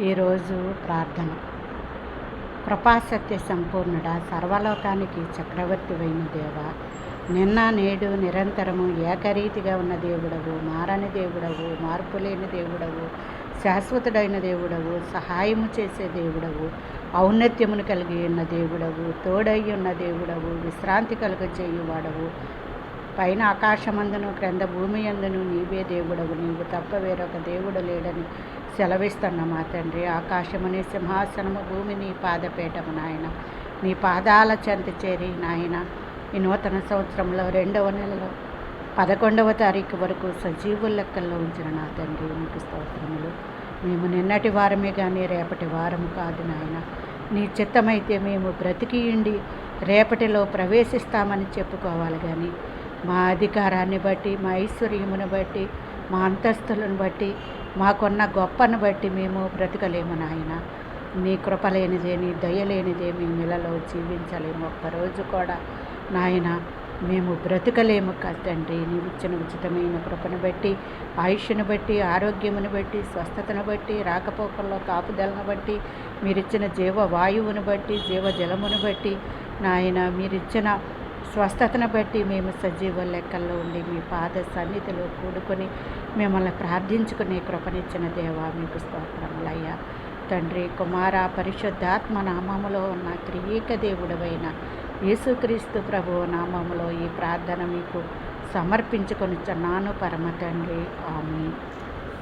ఈరోజు ప్రార్థన. కృపాసత్య సంపూర్ణుడ, సర్వలోకానికి చక్రవర్తివైన దేవ, నిన్న నేడు నిరంతరము ఏకరీతిగా ఉన్న దేవుడవు, మారని దేవుడవు, మార్పులేని దేవుడవు, శాశ్వతుడైన దేవుడవు, సహాయము చేసే దేవుడవు, ఔన్నత్యమును కలిగి ఉన్న దేవుడవు, తోడై ఉన్న దేవుడవు, విశ్రాంతి కలుగజేయువాడవు, పైన ఆకాశమందును క్రింద భూమి అందును నీవే దేవుడవు, నీవు తప్ప వేరొక దేవుడు లేడని సెలవిస్తున్న మా తండ్రి. ఆకాశముని సింహాసనము, భూమి నీ పాదపీఠము నాయన. నీ పాదాల చెంత చేరి నాయన ఈ నూతన సంవత్సరంలో 2వ నెలలో 11వ తారీఖు వరకు సజీవుల లెక్కల్లో ఉంచిన నా తండ్రి, నీకు స్తోత్రములు. మేము నిన్నటి వారమే కానీ రేపటి వారము కాదు నాయన. నీ చిత్తమైతే మేము బ్రతికియుండి రేపటిలో ప్రవేశిస్తామని చెప్పుకోవాలి కానీ మా అధికారాన్ని బట్టి, మా ఐశ్వర్యమును బట్టి, మా అంతస్తులను బట్టి, మాకున్న గొప్పను బట్టి మేము బ్రతకలేము నాయన. నీ కృప లేనిదే, నీ దయ లేనిదే మేము ఇళ్ళలో జీవించలేము. ఒక్కరోజు కూడా నాయన మేము బ్రతకలేము కదండి. నీవు ఇచ్చిన ఉచితమైన కృపను బట్టి, ఆయుష్ను బట్టి, ఆరోగ్యమును బట్టి, స్వస్థతను బట్టి, రాకపోకల్లో కాపుదలను బట్టి, మీరిచ్చిన జీవవాయువును బట్టి, జీవజలమును బట్టి నాయన, మీరిచ్చిన స్వస్థతను బట్టి మేము సజీవ లెక్కల్లో ఉండి మీ పాద సన్నిధిలో కూడుకొని మిమ్మల్ని ప్రార్థించుకునే కృపనిచ్చిన దేవా, మీకు స్తోత్రములయ్యా. తండ్రి, కుమార, పరిశుద్ధాత్మ నామములో ఉన్న త్రియేక దేవుడవైన యేసుక్రీస్తు ప్రభువు నామములో ఈ ప్రార్థన మీకు సమర్పించుకొనిచున్నాను పరమ తండ్రి. ఆమేన్.